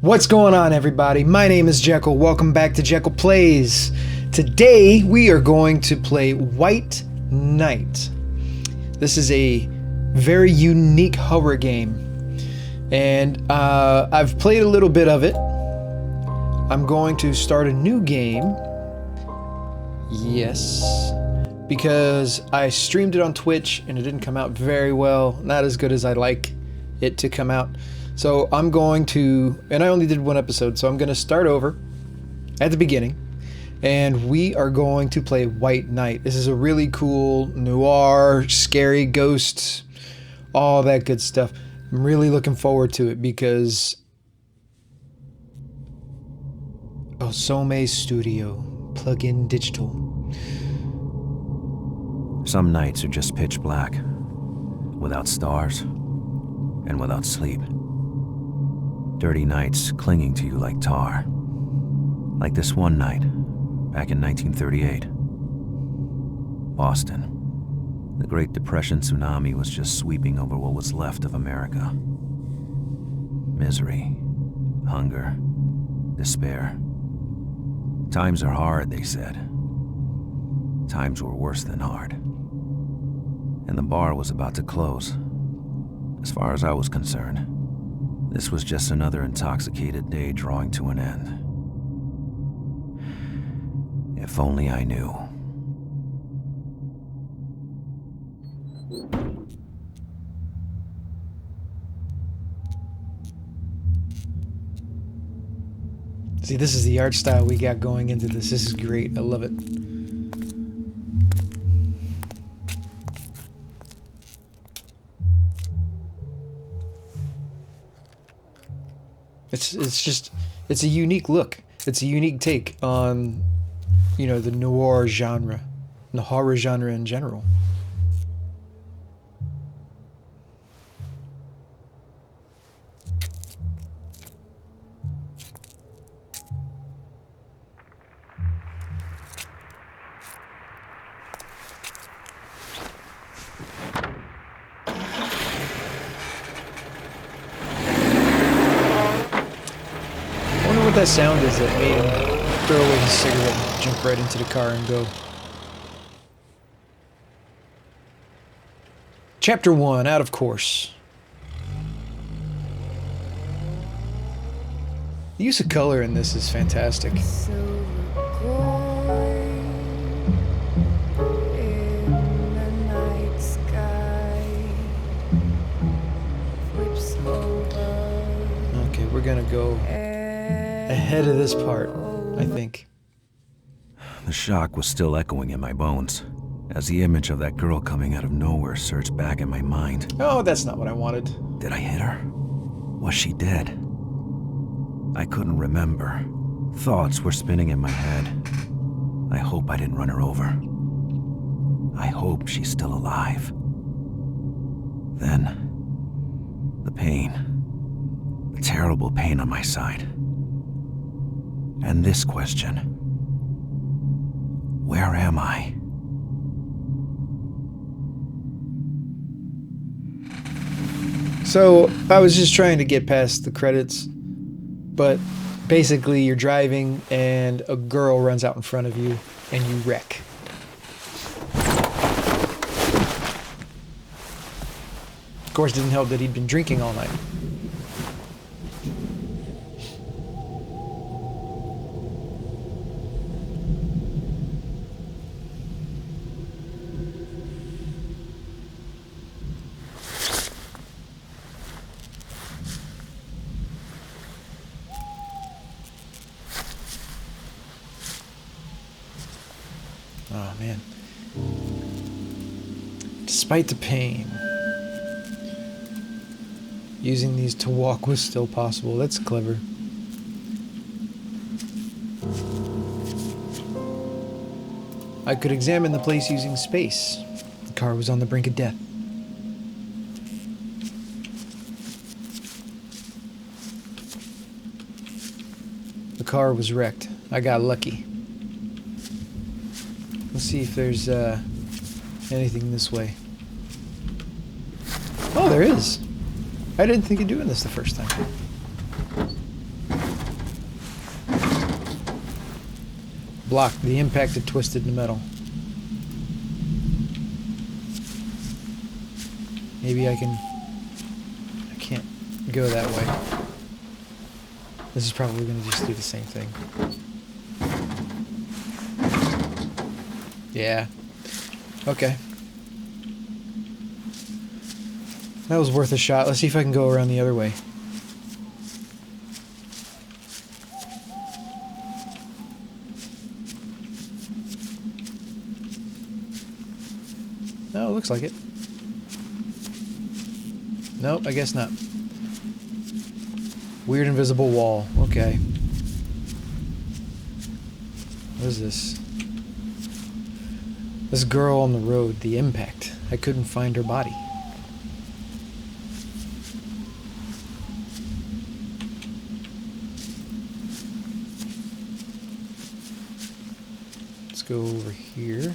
What's going on, everybody? My name is Jekyll. Welcome back to Jekyll Plays. Today we are going to play White Knight. This is a very unique horror game, and I've played a little bit of it. I'm going to start a new game. Yes, because I streamed it on Twitch and it didn't come out very well, not as good as I'd like it to come out. So I'm going to, and I only did one episode, so I'm going to start over at the beginning, and we are going to play White Knight. This is a really cool noir, scary ghosts, all that good stuff. I'm really looking forward to it because Osome Studio, plug-in digital. Some nights are just pitch black, without stars, and without sleep. Dirty nights clinging to you like tar. Like this one night, back in 1938. Boston. The Great Depression tsunami was just sweeping over what was left of America. Misery, hunger, despair. Times are hard, they said. Times were worse than hard. And the bar was about to close. As far as I was concerned, this was just another intoxicated day drawing to an end. If only I knew. See, this is the art style we got going into this. This is great. I love it. It's a unique look. It's a unique take on, you know, the noir genre, the horror genre in general. What that sound is that made him throw away his cigarette and jump right into the car and go. Chapter 1, Out of Course. The use of color in this is fantastic. Okay, we're gonna go ahead of this part, I think. The shock was still echoing in my bones, as the image of that girl coming out of nowhere surged back in my mind. Oh, that's not what I wanted. Did I hit her? Was she dead? I couldn't remember. Thoughts were spinning in my head. I hope I didn't run her over. I hope she's still alive. Then, the pain. The terrible pain on my side. And this question. Where am I? So, I was just trying to get past the credits, but basically you're driving and a girl runs out in front of you and you wreck. Of course, it didn't help that he'd been drinking all night. Oh, man. Despite the pain, using these to walk was still possible. That's clever. I could examine the place using space. The car was on the brink of death. The car was wrecked. I got lucky. Let's see if there's anything this way. Oh, there is. I didn't think of doing this the first time. Blocked. The impact had twisted the metal. Maybe I can't go that way. This is probably going to just do the same thing. Yeah. Okay. That was worth a shot. Let's see if I can go around the other way. Oh, it looks like it. Nope, I guess not. Weird invisible wall. Okay. What is this? This girl on the road. The impact. I couldn't find her body. Let's go over here.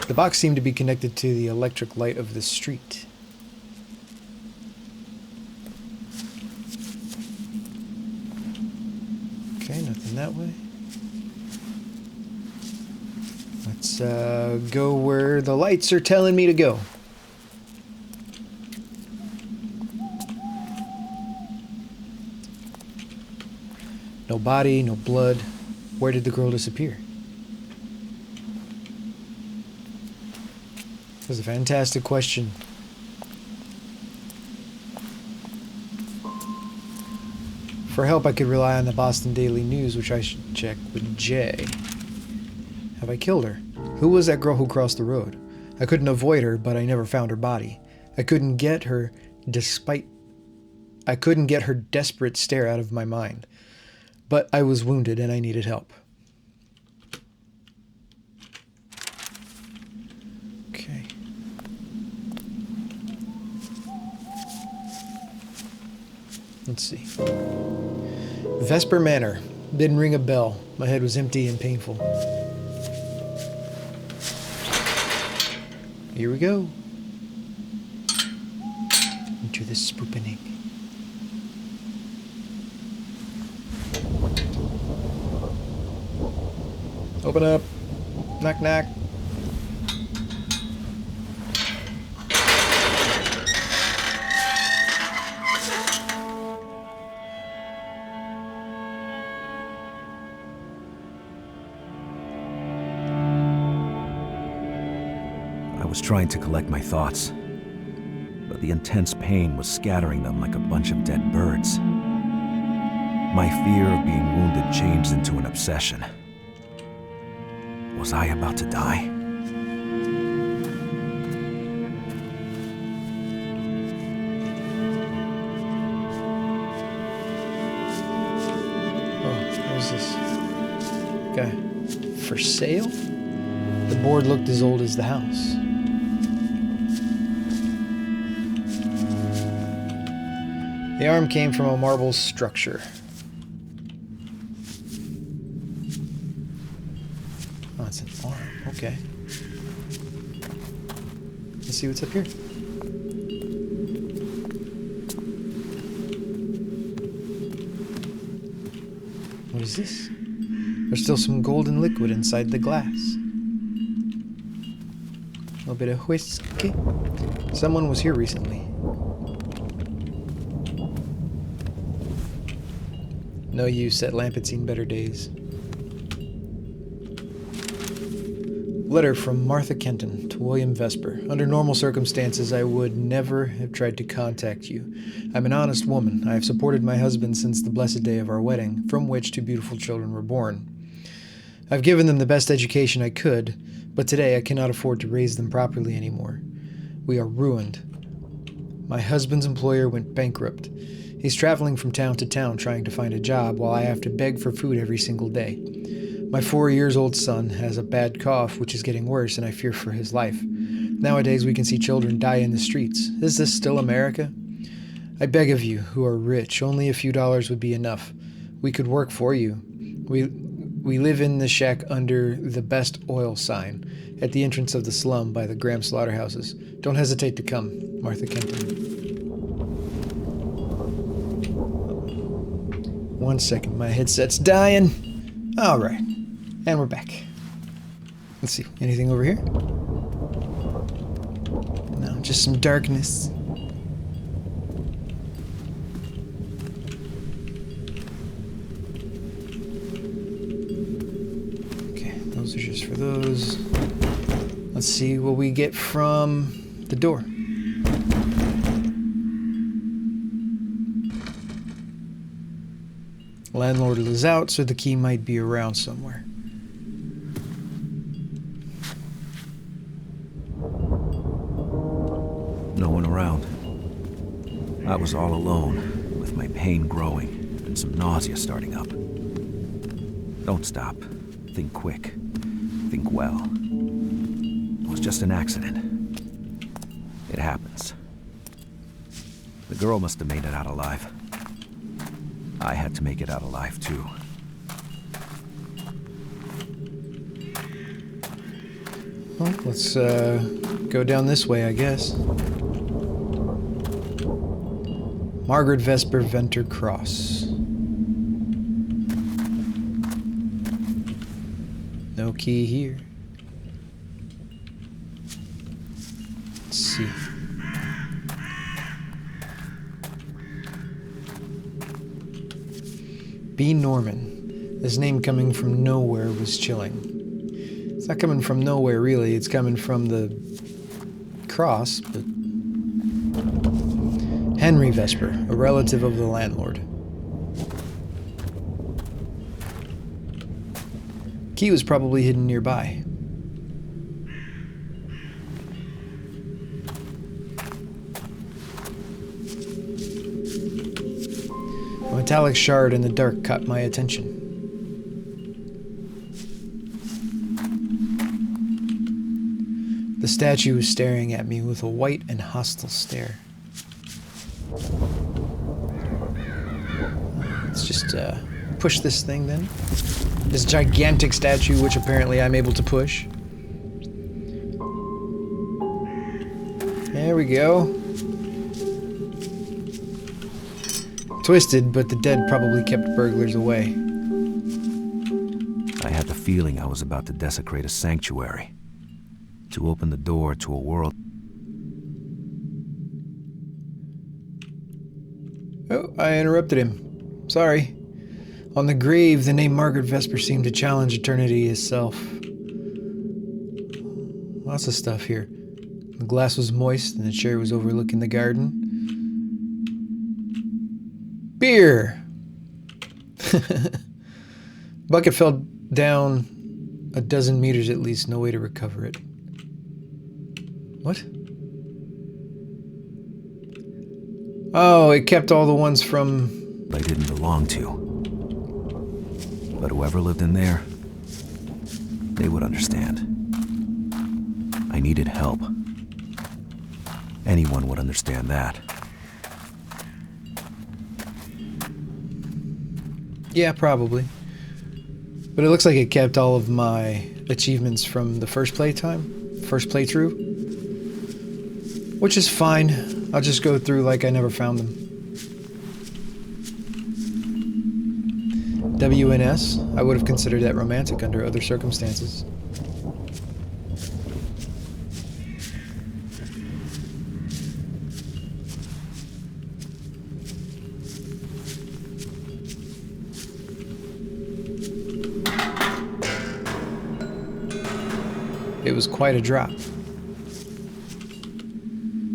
The box seemed to be connected to the electric light of the street. Okay, nothing that way. Let's go where the lights are telling me to go. No body, no blood. Where did the girl disappear? That was a fantastic question. For help, I could rely on the Boston Daily News, which I should check with Jay. Have I killed her? Who was that girl who crossed the road? I couldn't avoid her, but I never found her body. I couldn't get her desperate stare out of my mind. But I was wounded and I needed help. Okay. Let's see. Vesper Manor. Didn't ring a bell. My head was empty and painful. Here we go. Into the spoopening. Open up. Knock, knock. I was trying to collect my thoughts, but the intense pain was scattering them like a bunch of dead birds. My fear of being wounded changed into an obsession. Was I about to die? Oh, what is this? Okay. For sale? The board looked as old as the house. The arm came from a marble structure. Oh, it's an arm. Okay. Let's see what's up here. What is this? There's still some golden liquid inside the glass. A little bit of whiskey. Someone was here recently. No use, that lamp had seen better days. Letter from Martha Kenton to William Vesper. Under normal circumstances, I would never have tried to contact you. I'm an honest woman. I have supported my husband since the blessed day of our wedding, from which two beautiful children were born. I've given them the best education I could, but today I cannot afford to raise them properly anymore. We are ruined. My husband's employer went bankrupt. He's traveling from town to town trying to find a job while I have to beg for food every single day. My 4-year-old son has a bad cough, which is getting worse, and I fear for his life. Nowadays, we can see children die in the streets. Is this still America? I beg of you, who are rich, only a few dollars would be enough. We could work for you. We live in the shack under the Best Oil sign, at the entrance of the slum by the Graham slaughterhouses. Don't hesitate to come, Martha Kenton. 1 second, my headset's dying. Alright, and we're back. Let's see, anything over here? No, just some darkness. Okay, those are just for those. Let's see what we get from the door. Landlord is out, so the key might be around somewhere. No one around. I was all alone, with my pain growing and some nausea starting up. Don't stop. Think quick. Think well. It was just an accident. It happens. The girl must have made it out alive. I had to make it out alive, too. Well, let's go down this way, I guess. Margaret Vesper Venter Cross. No key here. Let's see. B. Norman. His name coming from nowhere was chilling. It's not coming from nowhere, really. It's coming from the cross, but... Henry Vesper, a relative of the landlord. Key was probably hidden nearby. A metallic shard in the dark caught my attention. The statue was staring at me with a white and hostile stare. Let's just push this thing then. This gigantic statue, which apparently I'm able to push. There we go. Twisted, but the dead probably kept burglars away. I had the feeling I was about to desecrate a sanctuary. To open the door to a world... Oh, I interrupted him. Sorry. On the grave, the name Margaret Vesper seemed to challenge eternity itself. Lots of stuff here. The glass was moist and the chair was overlooking the garden. Beer! Bucket fell down a dozen meters at least. No way to recover it. What? Oh, it kept all the ones from... I didn't belong to. But whoever lived in there, they would understand. I needed help. Anyone would understand that. Yeah, probably. But it looks like it kept all of my achievements from the first playthrough. Which is fine. I'll just go through like I never found them. WNS, I would have considered that romantic under other circumstances. It was quite a drop.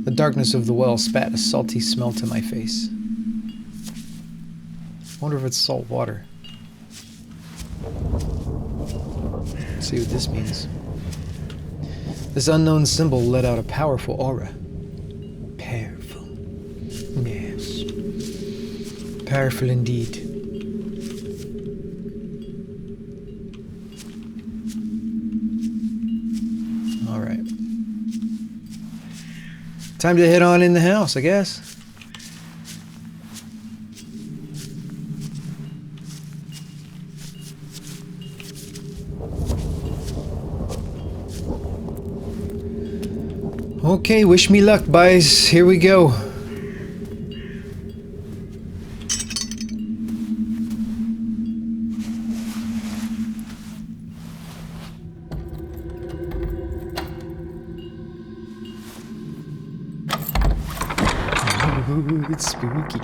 The darkness of the well spat a salty smell to my face. I wonder if it's salt water. Let's see what this means. This unknown symbol let out a powerful aura. Powerful. Yes. Powerful indeed. Alright. Time to head on in the house, I guess. Okay, wish me luck, boys. Here we go. It's spooky.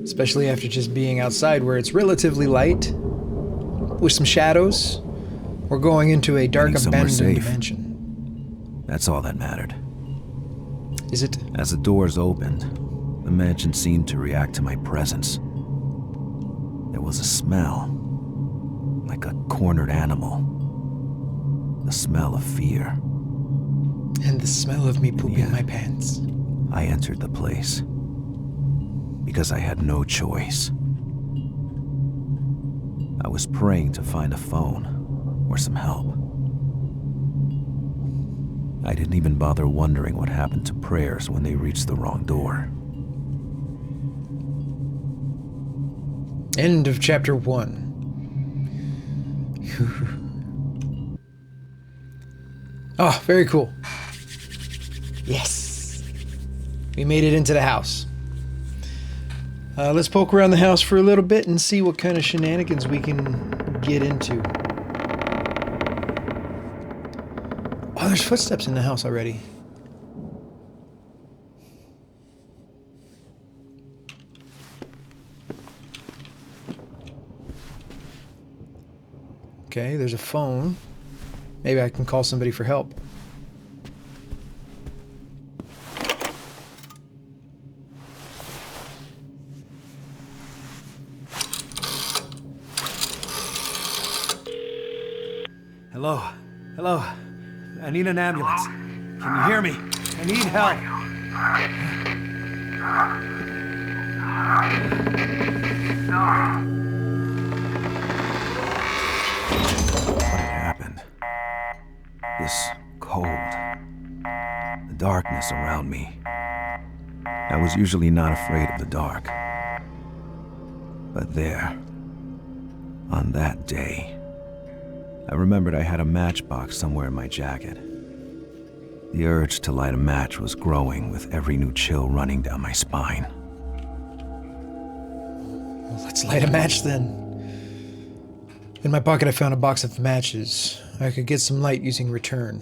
Especially after just being outside where it's relatively light, with some shadows. We're going into a dark, abandoned mansion. That's all that mattered. Is it? As the doors opened, the mansion seemed to react to my presence. There was a smell, like a cornered animal. The smell of fear. And the smell of me pooping my pants. I entered the place because I had no choice. I was praying to find a phone or some help. I didn't even bother wondering what happened to prayers when they reached the wrong door. End of chapter 1. Oh, very cool. Yes. We made it into the house. Let's poke around the house for a little bit and see what kind of shenanigans we can get into. Oh, there's footsteps in the house already. Okay, there's a phone. Maybe I can call somebody for help. Hello? Hello? I need an ambulance. Can you hear me? I need help. What had happened? This cold. The darkness around me. I was usually not afraid of the dark. But there, on that day, I remembered I had a matchbox somewhere in my jacket. The urge to light a match was growing with every new chill running down my spine. Well, let's light a match then. In my pocket I found a box of matches. I could get some light using return.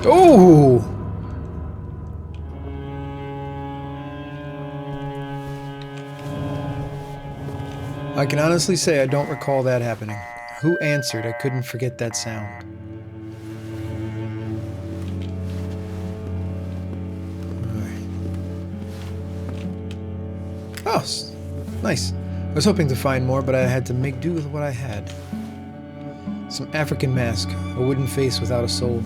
Oh! I can honestly say I don't recall that happening. Who answered? I couldn't forget that sound. Alright. Oh, nice. I was hoping to find more, but I had to make do with what I had. Some African mask, a wooden face without a soul.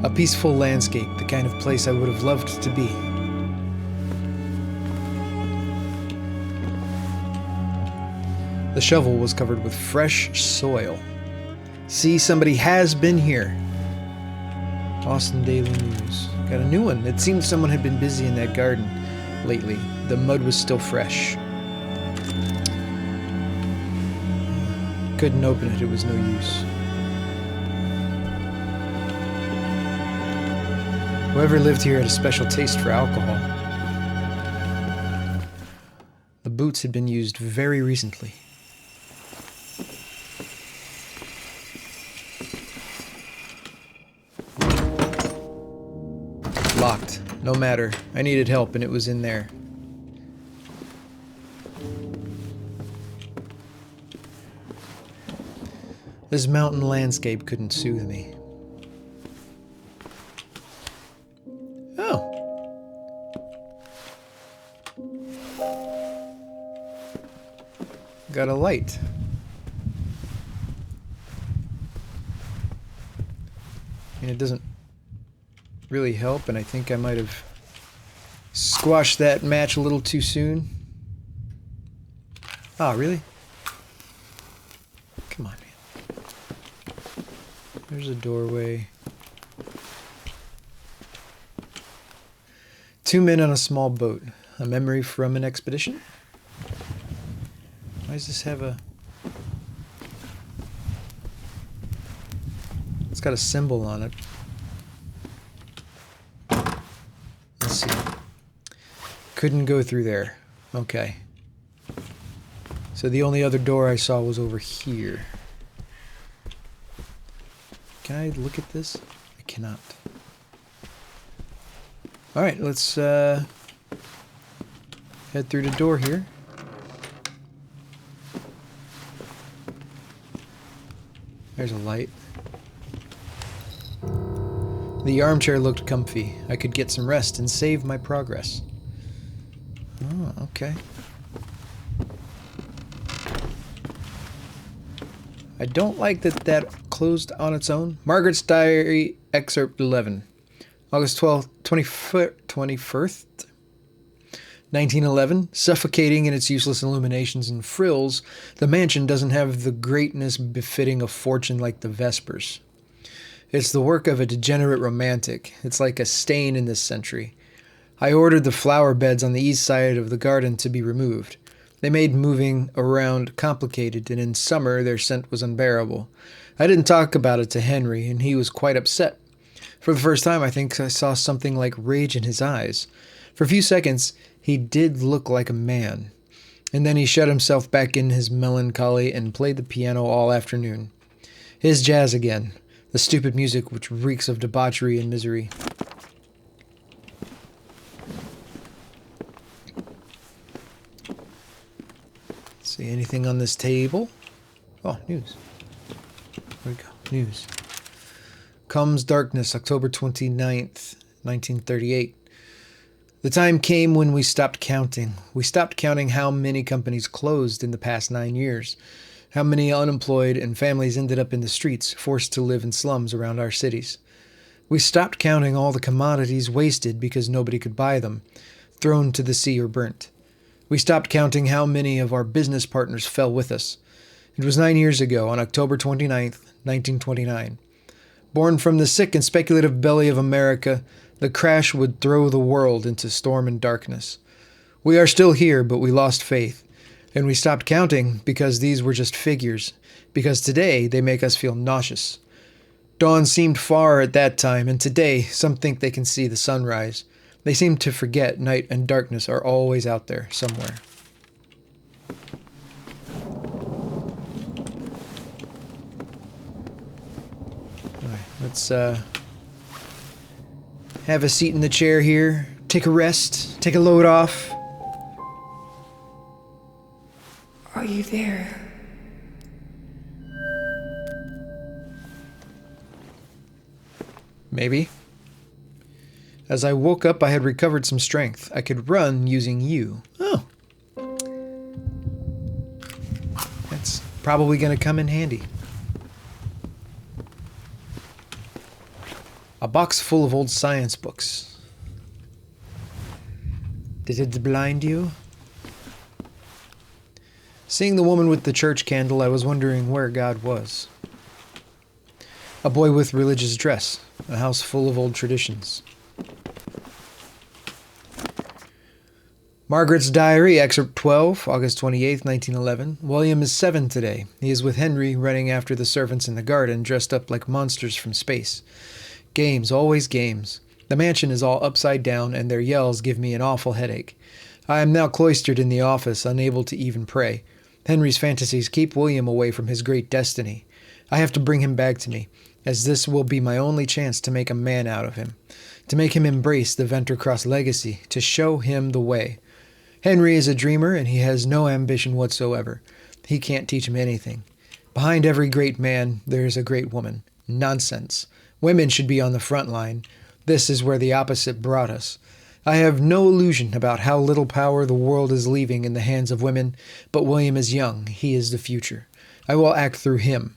A peaceful landscape, the kind of place I would have loved to be. The shovel was covered with fresh soil. See, somebody has been here. Austin Daily News. Got a new one. It seemed someone had been busy in that garden lately. The mud was still fresh. Couldn't open it. It was no use. Whoever lived here had a special taste for alcohol. The boots had been used very recently. Locked. No matter. I needed help and it was in there. This mountain landscape couldn't soothe me. Oh. Got a light. And it doesn't really help, and I think I might have squashed that match a little too soon. Ah, really? Come on, man. There's a doorway. 2 men on a small boat. A memory from an expedition? Why does this have a... It's got a symbol on it. Let's see. Couldn't go through there. Okay. So the only other door I saw was over here. Can I look at this? I cannot. Alright, let's head through the door here. There's a light. The armchair looked comfy. I could get some rest and save my progress. Oh, okay. I don't like that closed on its own. Margaret's Diary, Excerpt 11. August 12th, 21st, 1911. Suffocating in its useless illuminations and frills, the mansion doesn't have the greatness befitting a fortune like the Vespers. It's the work of a degenerate romantic. It's like a stain in this century. I ordered the flower beds on the east side of the garden to be removed. They made moving around complicated, and in summer their scent was unbearable. I didn't talk about it to Henry, and he was quite upset. For the first time, I think I saw something like rage in his eyes. For a few seconds, he did look like a man. And then he shut himself back in his melancholy and played the piano all afternoon. His jazz again, the stupid music which reeks of debauchery and misery. See anything on this table? Oh, news. Where'd it go? News. Comes darkness, October 29th, 1938. The time came when we stopped counting. We stopped counting how many companies closed in the past 9 years, how many unemployed and families ended up in the streets, forced to live in slums around our cities. We stopped counting all the commodities wasted because nobody could buy them, thrown to the sea or burnt. We stopped counting how many of our business partners fell with us. It was 9 years ago, on October 29th, 1929. Born from the sick and speculative belly of America, the crash would throw the world into storm and darkness. We are still here, but we lost faith. And we stopped counting because these were just figures, because today they make us feel nauseous. Dawn seemed far at that time, and today some think they can see the sunrise. They seem to forget night and darkness are always out there somewhere. All right, let's have a seat in the chair here, take a rest, take a load off. Are you there? Maybe. As I woke up, I had recovered some strength. I could run using you. Oh. That's probably going to come in handy. A box full of old science books. Did it blind you? Seeing the woman with the church candle, I was wondering where God was. A boy with religious dress. A house full of old traditions. Margaret's Diary, Excerpt 12, August 28th, 1911. William is 7 today. He is with Henry, running after the servants in the garden, dressed up like monsters from space. Games, always games. The mansion is all upside down, and their yells give me an awful headache. I am now cloistered in the office, unable to even pray. Henry's fantasies keep William away from his great destiny. I have to bring him back to me, as this will be my only chance to make a man out of him, to make him embrace the Ventercross legacy, to show him the way. Henry is a dreamer, and he has no ambition whatsoever. He can't teach him anything. Behind every great man, there is a great woman. Nonsense. Women should be on the front line. This is where the opposite brought us. I have no illusion about how little power the world is leaving in the hands of women, but William is young. He is the future. I will act through him.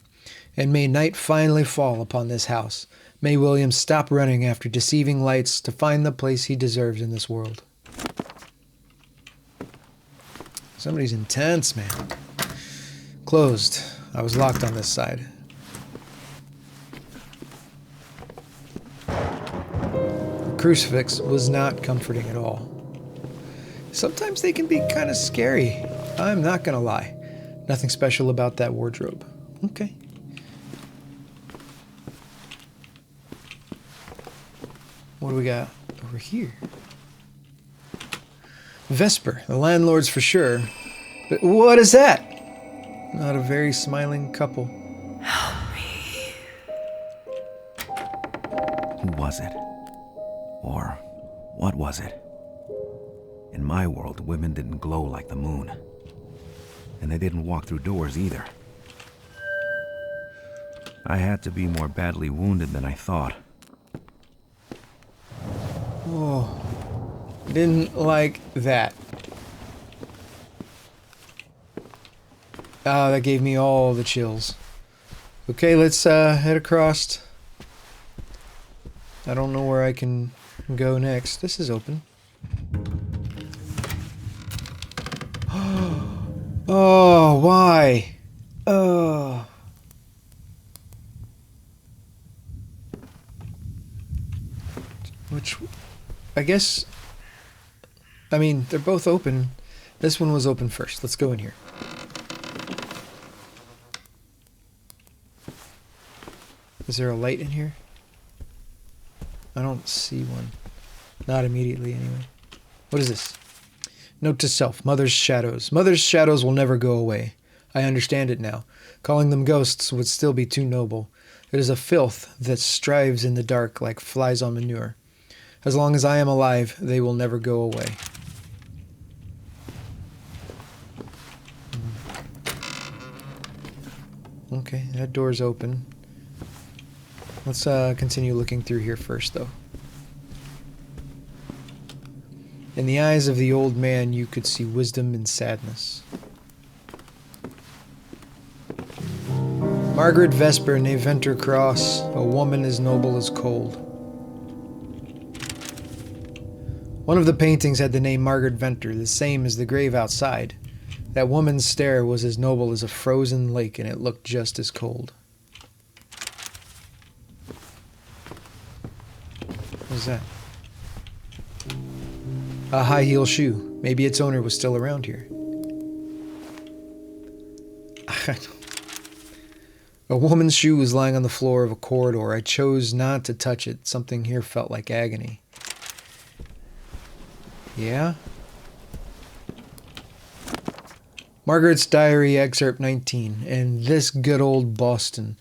And may night finally fall upon this house. May William stop running after deceiving lights to find the place he deserves in this world. Somebody's intense, man. Closed. I was locked on this side. The crucifix was not comforting at all. Sometimes they can be kind of scary. I'm not gonna lie. Nothing special about that wardrobe. Okay. What do we got over here? Vesper, the landlord's for sure. But what is that? Not a very smiling couple. Help me. Who was it? Or what was it? In my world, women didn't glow like the moon. And they didn't walk through doors either. I had to be more badly wounded than I thought. Oh, didn't like that. Ah, that gave me all the chills. Okay, let's head across. I don't know where I can go next. This is open. Oh, why? Oh. Which, I guess, I mean, they're both open. This one was open first. Let's go in here. Is there a light in here? I don't see one. Not immediately, anyway. What is this? Note to self. Mother's shadows. Mother's shadows will never go away. I understand it now. Calling them ghosts would still be too noble. It is a filth that strives in the dark like flies on manure. As long as I am alive, they will never go away. Okay, that door's open. Let's continue looking through here first, though. In the eyes of the old man, you could see wisdom and sadness. Margaret Vesper, ne venter cross, a woman as noble as cold. One of the paintings had the name Margaret Venter, the same as the grave outside. That woman's stare was as noble as a frozen lake, and it looked just as cold. What was that? A high heel shoe. Maybe its owner was still around here. A woman's shoe was lying on the floor of a corridor. I chose not to touch it. Something here felt like agony. Yeah? Margaret's Diary, excerpt 19. And this good old Boston.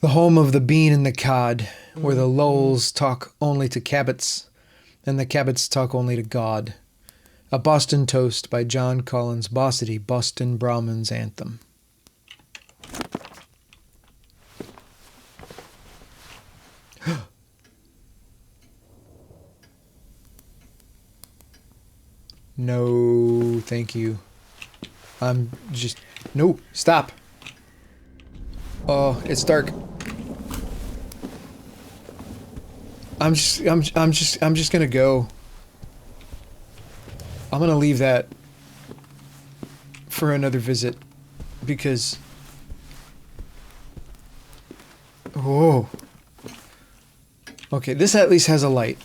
The home of the bean and the cod, where the Lowells talk only to Cabots, and the Cabots talk only to God. A Boston Toast by John Collins Bossity, Boston Brahmin's Anthem. No, thank you. I'm just... No, stop. Oh, it's dark. I'm just gonna go. I'm gonna leave that for another visit because... Oh. Okay, this at least has a light.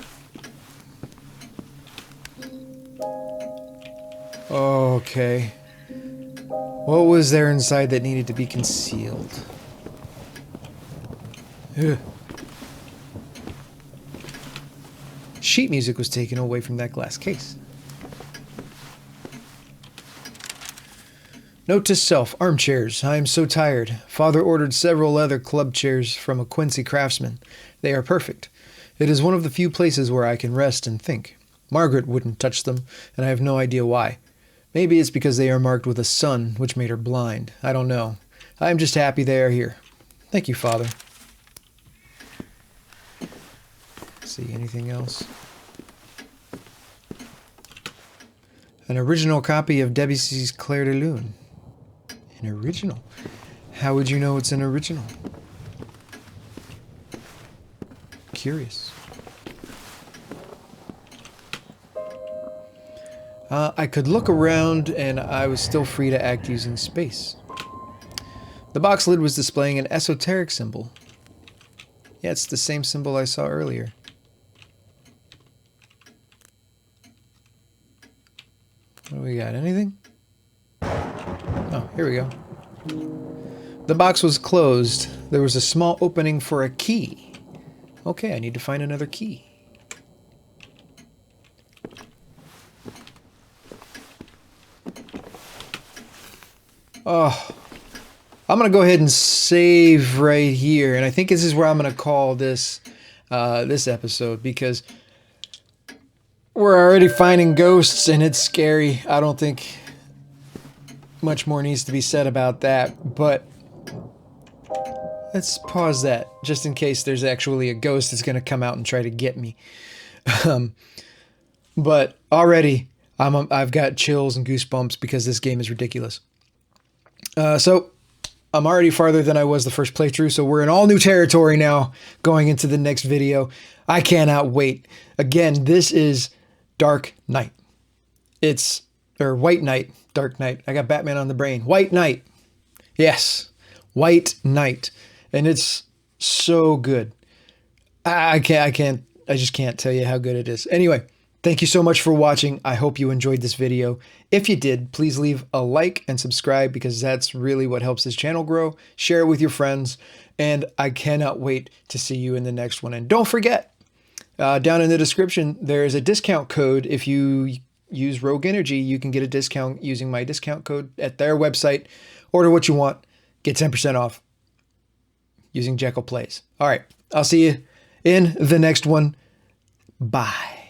Okay. What was there inside that needed to be concealed? Ugh. Sheet music was taken away from that glass case. Note to self, armchairs. I am so tired. Father ordered several leather club chairs from a Quincy craftsman. They are perfect. It is one of the few places where I can rest and think. Margaret wouldn't touch them, and I have no idea why. Maybe it's because they are marked with a sun, which made her blind. I don't know. I am just happy they are here. Thank you, Father. See, anything else? An original copy of Debussy's Clair de Lune. An original? How would you know it's an original? Curious. I could look around and I was still free to act using space. The box lid was displaying an esoteric symbol. Yeah, it's the same symbol I saw earlier. What do we got? Anything? Oh, here we go. The box was closed. There was a small opening for a key. Okay, I need to find another key. Oh, I'm going to go ahead and save right here. And I think this is where I'm going to call this this episode, because we're already finding ghosts and it's scary. I don't think much more needs to be said about that, but let's pause that just in case there's actually a ghost that's going to come out and try to get me. But already I've got chills and goosebumps because this game is ridiculous. So I'm already farther than I was the first playthrough, so we're in all new territory now going into the next video. I cannot wait. Again, this is Dark Knight. Or White Knight, Dark Knight. I got Batman on the brain. White Knight. Yes, White Knight. And it's so good. I just can't tell you how good it is. Anyway, thank you so much for watching. I hope you enjoyed this video. If you did, please leave a like and subscribe because that's really what helps this channel grow. Share it with your friends. And I cannot wait to see you in the next one. And don't forget, down in the description, there is a discount code. If you use Rogue Energy, you can get a discount using my discount code at their website. Order what you want. Get 10% off using Jekyll Plays. All right. I'll see you in the next one. Bye.